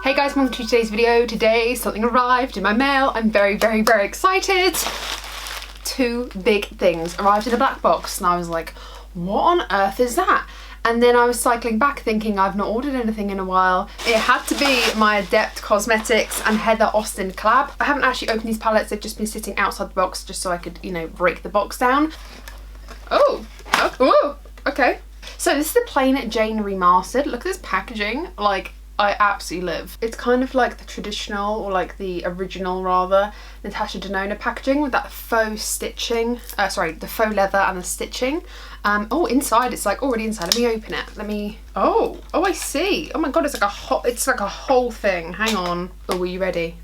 Hey guys, welcome to today's video. Today something arrived in my mail. I'm very excited. Two big things arrived in a black box and I was like, what on earth is that? And then I was cycling back thinking I've not ordered anything in a while. It had to be my Adept Cosmetics and Heather Austin collab. I haven't actually opened these palettes, they've just been sitting outside the box just so I could, you know, break the box down. Oh, okay. So this is the Plain Jane Remastered. Look at this packaging, like I absolutely live. It's kind of like the traditional, or like the original rather, Natasha Denona packaging with that faux stitching, the faux leather and the stitching. Oh, inside, it's like already inside. Let me open it. Oh, I see. Oh my God, it's like a whole thing. Hang on. Oh, are you ready?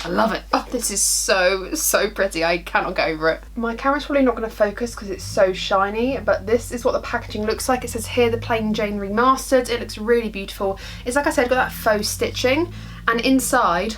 I love it. Oh, this is so pretty. I cannot get over it. My camera's probably not going to focus because it's so shiny, but this is what the packaging looks like. It says here the Plain Jane Remastered. It looks really beautiful. It's like I said, got that faux stitching, and inside,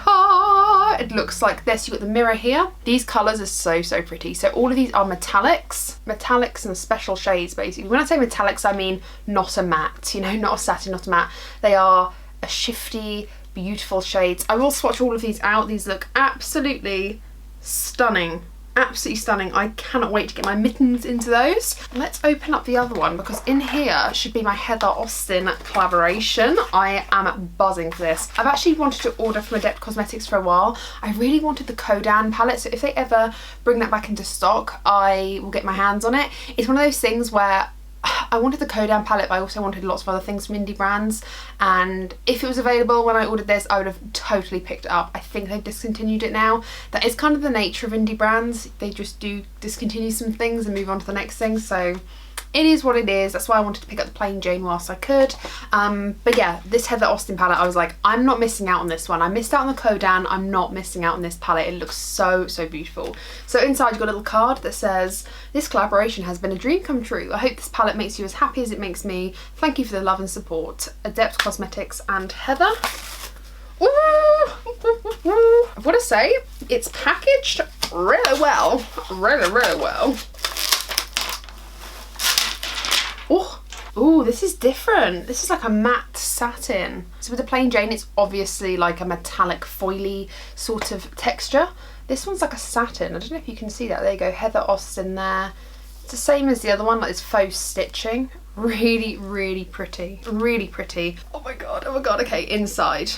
it looks like this. You've got the mirror here. These colours are so pretty. So all of these are metallics and special shades basically. When I say metallics, I mean not a matte, you know, not a satin, not a matte. They are a shifty, beautiful shades. I will swatch all of these out. These look absolutely stunning. Absolutely stunning. I cannot wait to get my mittens into those. Let's open up the other one because in here should be my Heather Austin collaboration. I am buzzing for this. I've actually wanted to order from Adept Cosmetics for a while. I really wanted the Kodan palette, so if they ever bring that back into stock, I will get my hands on it. It's one of those things where I wanted the Kodan palette, but I also wanted lots of other things from indie brands, and if it was available when I ordered this, I would have totally picked it up. I think they've discontinued it now. That is kind of the nature of indie brands. They just do discontinue some things and move on to the next thing, so it is what it is. That's why I wanted to pick up the Plain Jane whilst I could. But yeah, this Heather Austin palette, I was like, I'm not missing out on this one. I missed out on the Kodan, I'm not missing out on this palette. It looks so beautiful. So inside you've got a little card that says, this collaboration has been a dream come true. I hope this palette makes you as happy as it makes me. Thank you for the love and support. Adept Cosmetics and Heather. Ooh. I've got to say, it's packaged really well. Really well. Oh, this is different. This is like a matte satin. So with the Plain Jane, it's obviously like a metallic foily sort of texture. This one's like a satin. I don't know if you can see that. There you go, Heather Austin there. It's the same as the other one, like this faux stitching. Really pretty. Really pretty. Oh my God, okay, inside.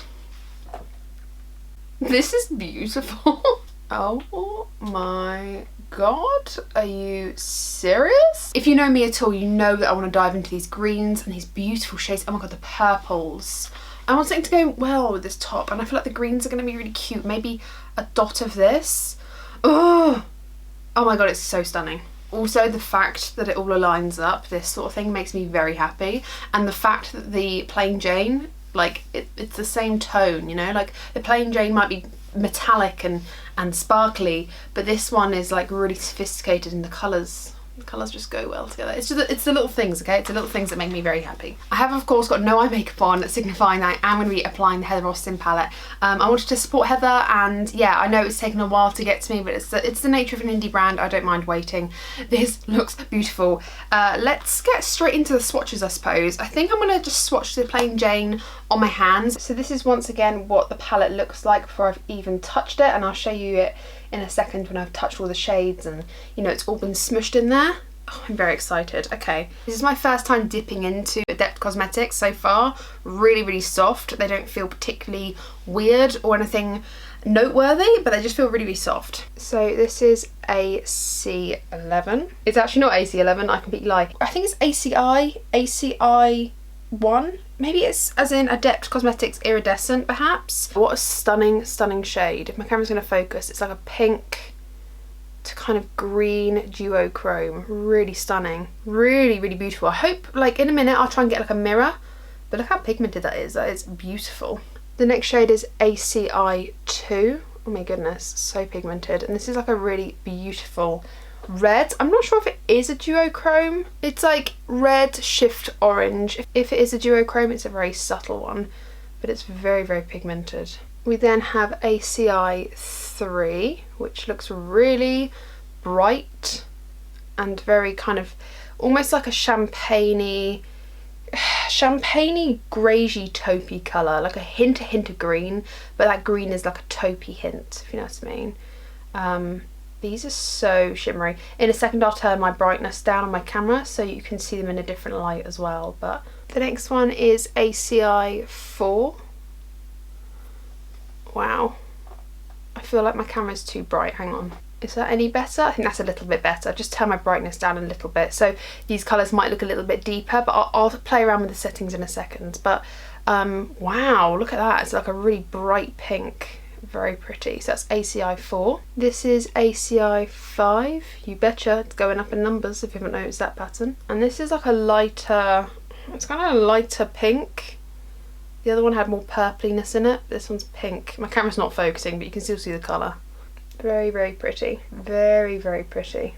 This is beautiful. Oh my God, are you serious? If you know me at all, you know that I want to dive into these greens and these beautiful shades. Oh my God, the purples. I want something to go well with this top, and I feel like the greens are going to be really cute. Maybe a dot of this. Oh my God, it's so stunning. Also, the fact that it all aligns up, this sort of thing, makes me very happy. And the fact that the Plain Jane, like it's the same tone, you know, like the Plain Jane might be metallic and sparkly, but this one is like really sophisticated, and the colours just go well together. It's the little things, okay? It's the little things that make me very happy. I have of course got no eye makeup on, signifying that I am going to be applying the Heather Austin palette. I wanted to support Heather, and yeah, I know it's taken a while to get to me, but it's the nature of an indie brand. I don't mind waiting. This looks beautiful. Let's get straight into the swatches, I suppose. I think I'm going to just swatch the Plain Jane on my hands. So this is once again what the palette looks like before I've even touched it, and I'll show you it in a second when I've touched all the shades and, you know, it's all been smushed in there. Oh, I'm very excited. Okay, this is my first time dipping into Adept Cosmetics so far. Really soft. They don't feel particularly weird or anything noteworthy, but they just feel really soft. So this is AC11. It's actually not AC11, I completely lie. I think it's ACI 1. Maybe it's as in Adept Cosmetics Iridescent, perhaps. What a stunning shade. If my camera's going to focus, it's like a pink to kind of green duochrome. Really stunning. Really beautiful. I hope, like, in a minute I'll try and get like a mirror, but look how pigmented that is. That is beautiful. The next shade is ACI 2. Oh my goodness, so pigmented. And this is like a really beautiful red. I'm not sure if it is a duochrome. It's like red shift orange. If it is a duochrome, it's a very subtle one, but it's very pigmented. We then have ACI 3, which looks really bright and very kind of almost like a champagne-y greigey taupey colour, like a hint of green, but that green is like a taupey hint, if you know what I mean. These are so shimmery. In a second I'll turn my brightness down on my camera so you can see them in a different light as well. But the next one is ACI 4. Wow, I feel like my camera's too bright. Hang on. Is that any better? I think that's a little bit better. Just turn my brightness down a little bit. So these colours might look a little bit deeper, but I'll play around with the settings in a second. But wow, look at that. It's like a really bright pink. Very pretty. So that's ACI 4. This is ACI 5. You betcha, it's going up in numbers if you haven't noticed that pattern. And this is like a lighter, it's kind of a lighter pink. The other one had more purpliness in it. This one's pink. My camera's not focusing, but you can still see the colour. Very, very pretty. Very, very pretty.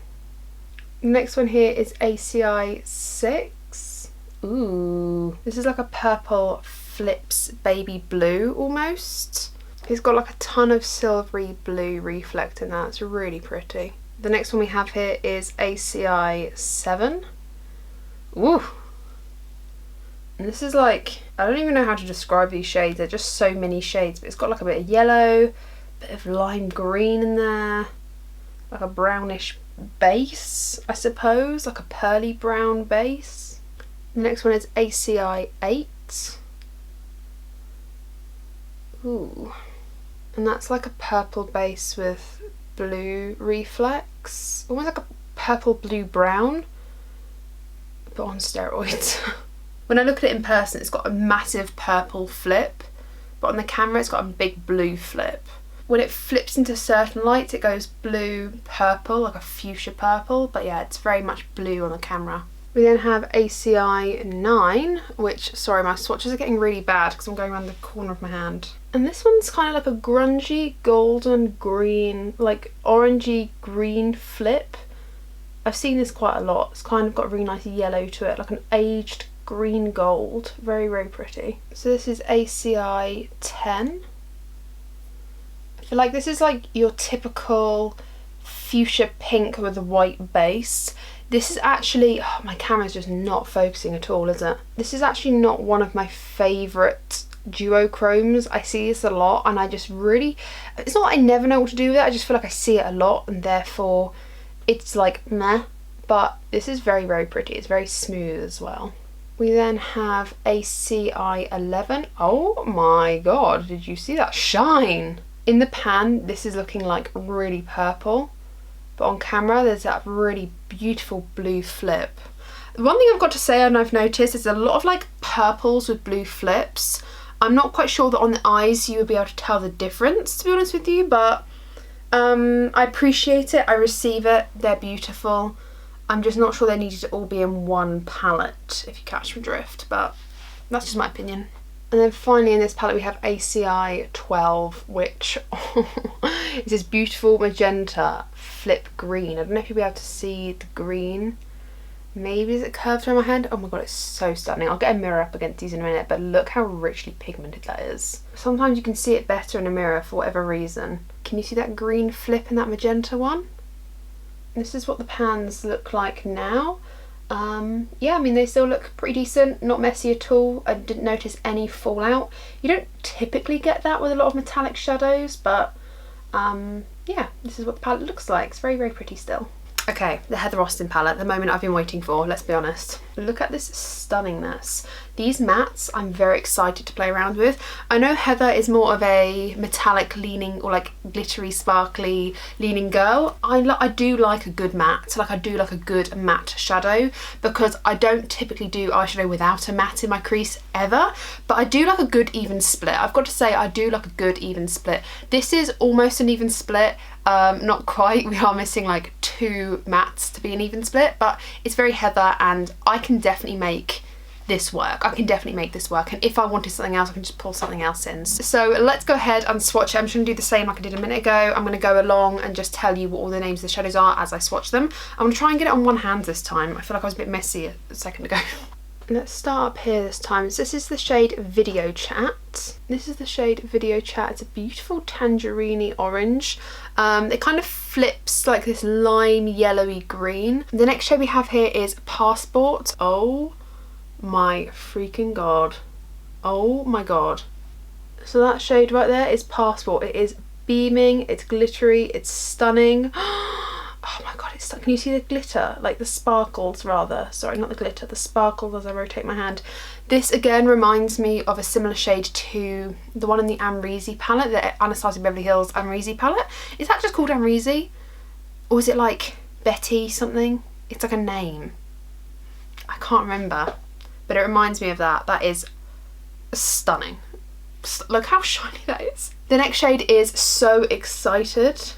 The next one here is ACI 6. Ooh. This is like a purple flips baby blue almost. It's got like a ton of silvery blue reflect in that. It's really pretty. The next one we have here is ACI 7. Ooh. And this is like, I don't even know how to describe these shades. They're just so many shades. But it's got like a bit of yellow, bit of lime green in there, like a brownish base, I suppose, like a pearly brown base. The next one is ACI 8. Ooh. And that's like a purple base with blue reflex, almost like a purple blue brown, but on steroids. When I look at it in person, it's got a massive purple flip, but on the camera it's got a big blue flip. When it flips into certain lights it goes blue purple, like a fuchsia purple, but yeah, it's very much blue on the camera. We then have ACI 9, which, sorry, my swatches are getting really bad because I'm going around the corner of my hand. And this one's kind of like a grungy golden green, like orangey green flip. I've seen this quite a lot. It's kind of got a really nice yellow to it, like an aged green gold. Very, very pretty. So this is ACI 10. I feel like this is like your typical fuchsia pink with a white base. This is actually, oh, my camera's just not focusing at all, is it? This is actually not one of my favourite duochromes. I see this a lot and I just really, it's not that I never know what to do with it, I just feel like I see it a lot and therefore it's like meh, but this is very, very pretty. It's very smooth as well. We then have ACI 11. Oh my god, did you see that shine? In the pan, this is looking like really purple, but on camera there's that really beautiful blue flip. The one thing I've got to say and I've noticed is a lot of like purples with blue flips. I'm not quite sure that on the eyes you would be able to tell the difference, to be honest with you, but I appreciate it, I receive it, they're beautiful. I'm just not sure they needed to all be in one palette, if you catch my drift, but that's just my opinion. And then finally in this palette we have ACI 12, which is this beautiful magenta flip green. I don't know if you'll be able to see the green. Maybe is it curved around my hand? Oh my god, it's so stunning. I'll get a mirror up against these in a minute, but look how richly pigmented that is. Sometimes you can see it better in a mirror for whatever reason. Can you see that green flip in that magenta one? This is what the pans look like now. Yeah, I mean they still look pretty decent, not messy at all. I didn't notice any fallout. You don't typically get that with a lot of metallic shadows, but yeah, this is what the palette looks like. It's very, very pretty still. Okay, the Heather Austin palette, the moment I've been waiting for, let's be honest. Look at this stunningness. These mattes I'm very excited to play around with. I know Heather is more of a metallic leaning or like glittery, sparkly leaning girl. I do like a good matte, like I do like a good matte shadow, because I don't typically do eyeshadow without a matte in my crease ever, but I do like a good even split. I've got to say I do like a good even split. This is almost an even split. Not quite, we are missing like 2 mattes to be an even split, but it's very Heather and I can definitely make this work. I can definitely make this work, and if I wanted something else I can just pull something else in. So let's go ahead and swatch it. I'm just going to do the same like I did a minute ago. I'm going to go along and just tell you what all the names of the shadows are as I swatch them. I'm going to try and get it on one hand this time. I feel like I was a bit messy a second ago. Let's start up here this time. So this is the shade Video Chat. This is the shade Video Chat. It's a beautiful tangerine orange. It kind of flips like this lime yellowy green. The next shade we have here is Passport. Oh my freaking god. Oh my god. So that shade right there is Passport. It is beaming, it's glittery, it's stunning. Oh my god, it's can you see the glitter? Like the sparkles rather. Sorry, not the glitter, the sparkles as I rotate my hand. This again reminds me of a similar shade to the one in the Amrezy palette, the Anastasia Beverly Hills Amrezy palette. Is that just called Amrezy? Or is it like Betty something? It's like a name. I can't remember. But it reminds me of that. That is stunning. Look how shiny that is. The next shade is So Excited.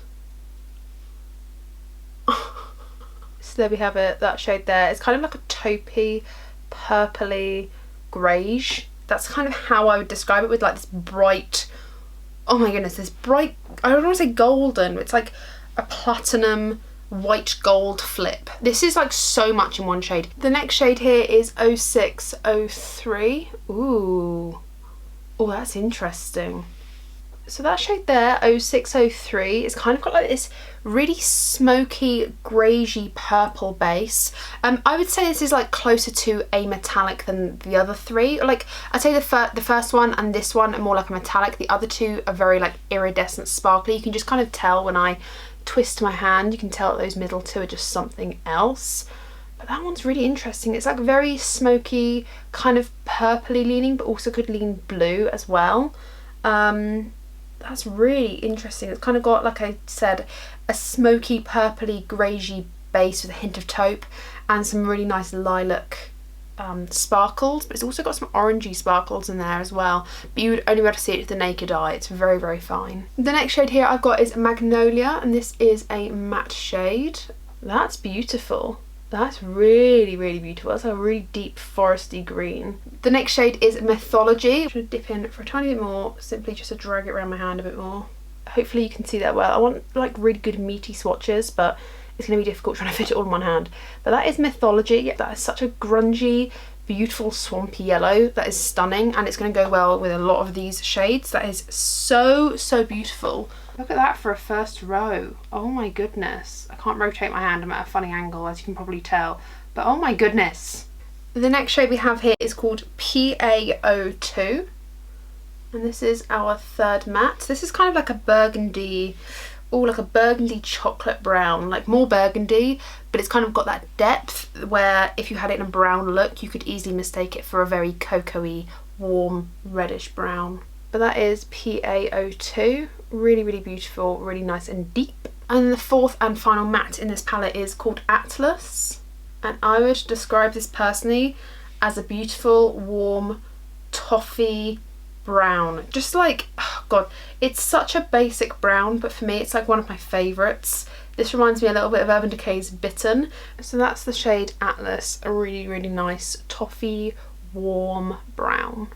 So there we have it, that shade there. It's kind of like a taupey, purpley, greyish. That's kind of how I would describe it, with like this bright, oh my goodness, this bright, I don't want to say golden, it's like a platinum white gold flip. This is like so much in one shade. The next shade here is 0603. Ooh. Oh, that's interesting. So that shade there, 0603, is kind of got like this really smoky, greyish purple base. I would say this is like closer to a metallic than the other three. Like I'd say the first one and this one are more like a metallic. The other two are very like iridescent, sparkly. You can just kind of tell when I twist my hand, you can tell that those middle two are just something else. But that one's really interesting. It's like very smoky, kind of purpley leaning, but also could lean blue as well. That's really interesting. It's kind of got, like I said, a smoky, purpley, greyish base with a hint of taupe and some really nice lilac sparkles, but it's also got some orangey sparkles in there as well, but you would only be able to see it with the naked eye. It's very, very fine. The next shade here I've got is Magnolia, and this is a matte shade. That's beautiful. That's really, really beautiful. That's a really deep foresty green. The next shade is Mythology. I'm going to dip in for a tiny bit more, simply just to drag it around my hand a bit more. Hopefully you can see that well. I want like really good meaty swatches, but it's going to be difficult trying to fit it all in one hand. But that is Mythology. That is such a grungy, beautiful swampy yellow. That is stunning, and it's going to go well with a lot of these shades. That is so, so beautiful. Look at that for a first row. Oh my goodness. I can't rotate my hand, I'm at a funny angle as you can probably tell. But oh my goodness. The next shade we have here is called PaO2. And this is our third matte. This is kind of like a burgundy, like a burgundy chocolate brown, like more burgundy, but it's kind of got that depth where if you had it in a brown look, you could easily mistake it for a very cocoa-y, warm, reddish brown. But that is PaO2. Really, really beautiful, really nice and deep. And the fourth and final matte in this palette is called Atlas. And I would describe this personally as a beautiful, warm, toffee brown. Just like, oh god, it's such a basic brown, but for me it's like one of my favourites. This reminds me a little bit of Urban Decay's Bitten. So that's the shade Atlas, a really, really nice toffee, warm brown.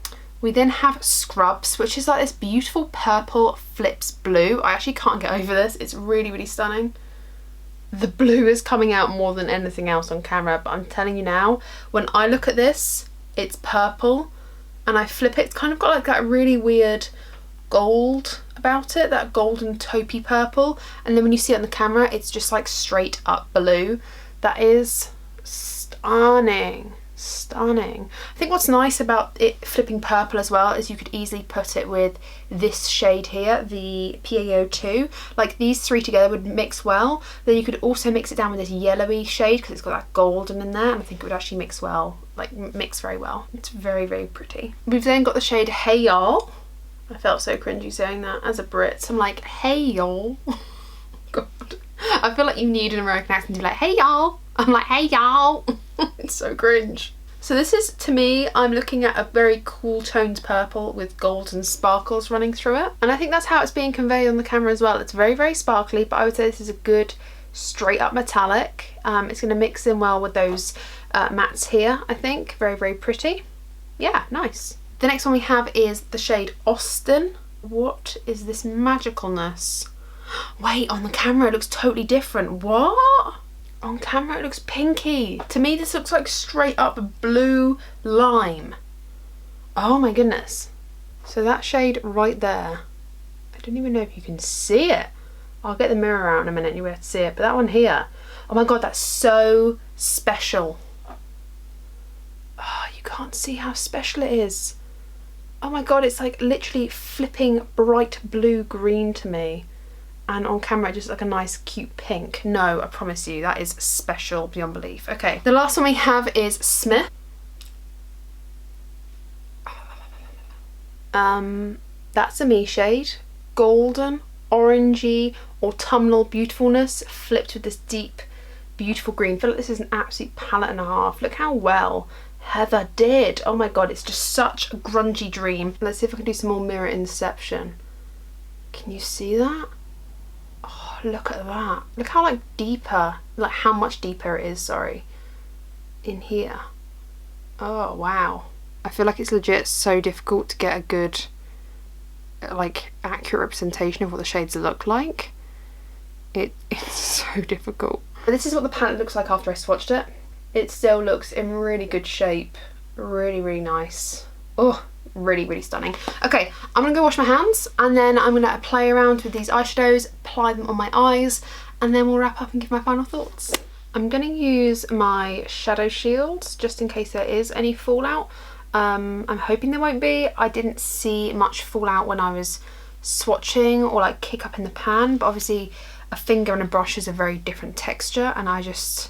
We then have Scrubs, which is like this beautiful purple flips blue. I actually can't get over this. It's really, really stunning. The blue is coming out more than anything else on camera, but I'm telling you now, when I look at this, it's purple, and I flip it, it's kind of got like that really weird gold about it, that golden taupey purple, and then when you see it on the camera, it's just like straight up blue. That is stunning. Stunning. I think what's nice about it flipping purple as well is you could easily put it with this shade here, the PaO2. Like these three together would mix well. Then you could also mix it down with this yellowy shade because it's got that golden in there, and I think it would actually mix well, like mix very well. It's very, very pretty. We've then got the shade Hey Y'all. I felt so cringy saying that as a Brit. So I'm like, hey y'all. God. I feel like you need an American accent to be like, hey y'all. I'm like, hey y'all. It's so cringe. So this is, to me, I'm looking at a very cool toned purple with golden sparkles running through it. And I think that's how it's being conveyed on the camera as well. It's very, very sparkly, but I would say this is a good straight up metallic. It's going to mix in well with those mattes here, I think. Very, very pretty. Yeah, nice. The next one we have is the shade Austin. What is this magicalness? Wait, on the camera it looks totally different. What? On camera it looks pinky. To me this looks like straight up blue lime. Oh my goodness. So that shade right there, I don't even know if you can see it. I'll get the mirror out in a minute and you'll be able to see it. But that one here, oh my god, that's so special. Oh, you can't see how special it is. Oh my god, it's like literally flipping bright blue green to me. And on camera just like a nice cute pink. No, I promise you, that is special beyond belief. Okay, the last one we have is Smith. That's a me shade. Golden, orangey, autumnal beautifulness flipped with this deep, beautiful green. I feel like this is an absolute palette and a half. Look how well Heather did. Oh my god, it's just such a grungy dream. Let's see if I can do some more mirror inception. Can you see that? Oh, look at that. Look how like deeper, like how much deeper it is, sorry, in here. Oh wow. I feel like it's legit so difficult to get a good, like, accurate representation of what the shades look like. It's so difficult. But this is what the palette looks like after I swatched it. It still looks in really good shape. Really, really nice. Oh, really, really stunning. Okay, I'm gonna go wash my hands and then I'm gonna play around with these eyeshadows, apply them on my eyes, and then we'll wrap up and give my final thoughts. I'm gonna use my shadow shields just in case there is any fallout. I'm hoping there won't be. I didn't see much fallout when I was swatching or like kick up in the pan, but obviously a finger and a brush is a very different texture, and I don't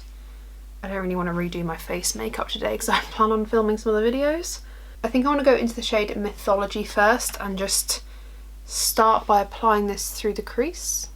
really want to redo my face makeup today because I plan on filming some other videos. I think I want to go into the shade Mythology first and just start by applying this through the crease.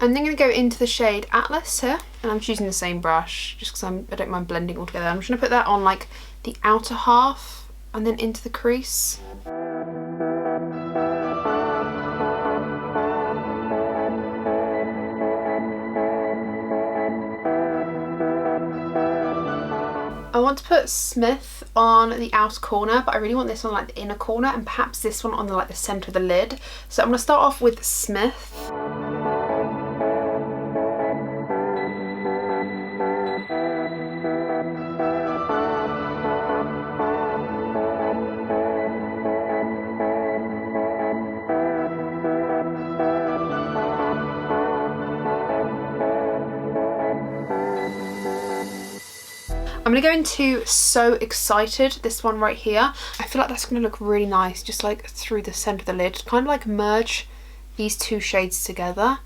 I'm then going to go into the shade Atlas here, and I'm just using the same brush just because I don't mind blending all together. I'm just going to put that on like the outer half and then into the crease. I want to put Smith on the outer corner, but I really want this on like the inner corner and perhaps this one on the like the centre of the lid. So I'm going to start off with Smith. I'm gonna go into So Excited, this one right here. I feel like that's gonna look really nice, just like through the centre of the lid, kind of like merge these two shades together.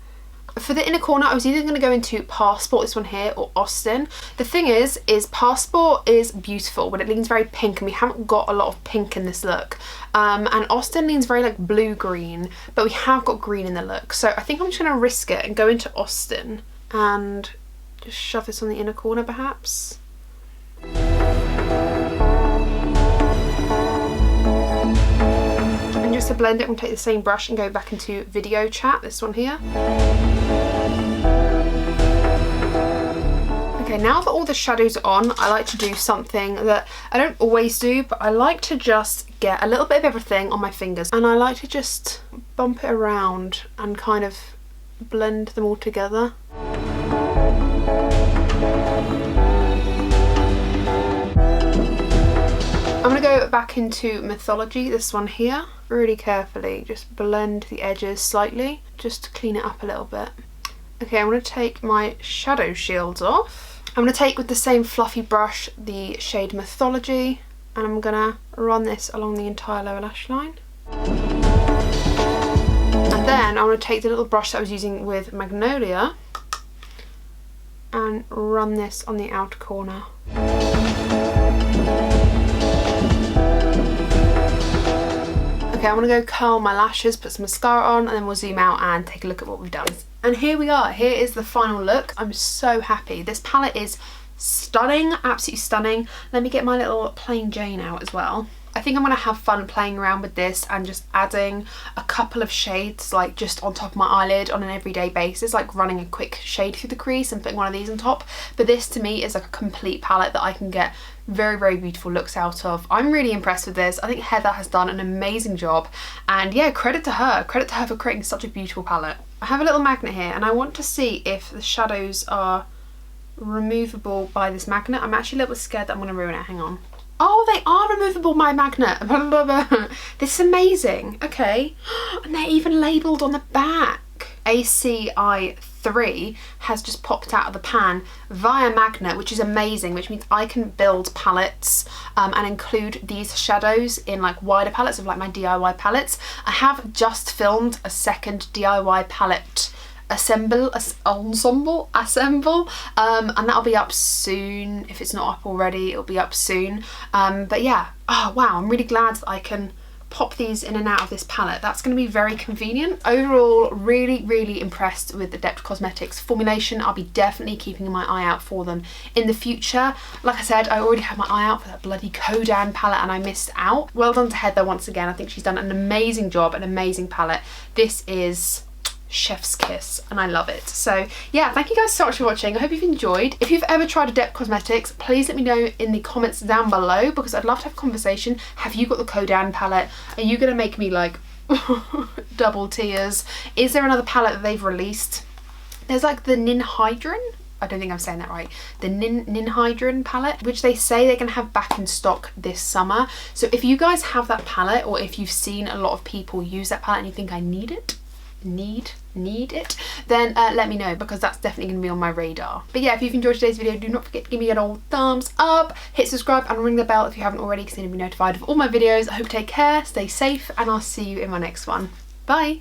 For the inner corner, I was either gonna go into Passport, this one here, or Austin. The thing is Passport is beautiful, but it leans very pink, and we haven't got a lot of pink in this look. And Austin leans very like blue-green, but we have got green in the look. So I think I'm just gonna risk it and go into Austin and just shove this on the inner corner perhaps. And just to blend it, we'll take the same brush and go back into Video Chat, this one here. Okay, now that all the shadows are on, I like to do something that I don't always do, but I like to just get a little bit of everything on my fingers, and I like to just bump it around and kind of blend them all together. I'm going to go back into Mythology, this one here, really carefully, just blend the edges slightly, just to clean it up a little bit. Okay, I'm going to take my shadow shields off. I'm going to take with the same fluffy brush the shade Mythology, and I'm going to run this along the entire lower lash line. And then I'm going to take the little brush that I was using with Magnolia and run this on the outer corner. Okay, I'm gonna go curl my lashes, put some mascara on, and then we'll zoom out and take a look at what we've done. And here we are, here is the final look. I'm so happy. This palette is stunning, absolutely stunning. Let me get my little plain Jane out as well. I think I'm gonna have fun playing around with this and just adding a couple of shades like just on top of my eyelid on an everyday basis, like running a quick shade through the crease and putting one of these on top. But this to me is like a complete palette that I can get very, very beautiful looks out of. I'm really impressed with this. I think Heather has done an amazing job, and yeah, credit to her for creating such a beautiful palette. I have a little magnet here and I want to see if the shadows are removable by this magnet. I'm actually a little bit scared that I'm going to ruin it. Hang on. Oh, they are removable by magnet. This is amazing. Okay. And they're even labelled on the back. ACI3 has just popped out of the pan via magnet, which is amazing, which means I can build palettes and include these shadows in like wider palettes of like my DIY palettes. I have just filmed a second DIY palette ensemble, and that'll be up soon. If it's not up already, it'll be up soon. But yeah, oh wow, I'm really glad that I can pop these in and out of this palette. That's going to be very convenient. Overall, really, really impressed with the Adept Cosmetics formulation. I'll be definitely keeping my eye out for them in the future. Like I said, I already had my eye out for that bloody Kodan palette and I missed out. Well done to Heather once again. I think she's done an amazing job, an amazing palette. This is chef's kiss and I love it. So yeah, thank you guys so much for watching. I hope you've enjoyed. If you've ever tried Adept Cosmetics, please let me know in the comments down below, because I'd love to have a conversation. Have you got the Kodan palette? Are you gonna make me like double tears? Is there another palette that they've released? There's like the Ninhydrin, I don't think I'm saying that right, the Ninhydrin palette, which they say they're going to have back in stock this summer. So if you guys have that palette, or if you've seen a lot of people use that palette and you think I need it, then let me know, because that's definitely going to be on my radar. But yeah, if you've enjoyed today's video, do not forget to give me an old thumbs up, hit subscribe and ring the bell if you haven't already, because then you'll be notified of all my videos. I hope you take care, stay safe, and I'll see you in my next one. Bye.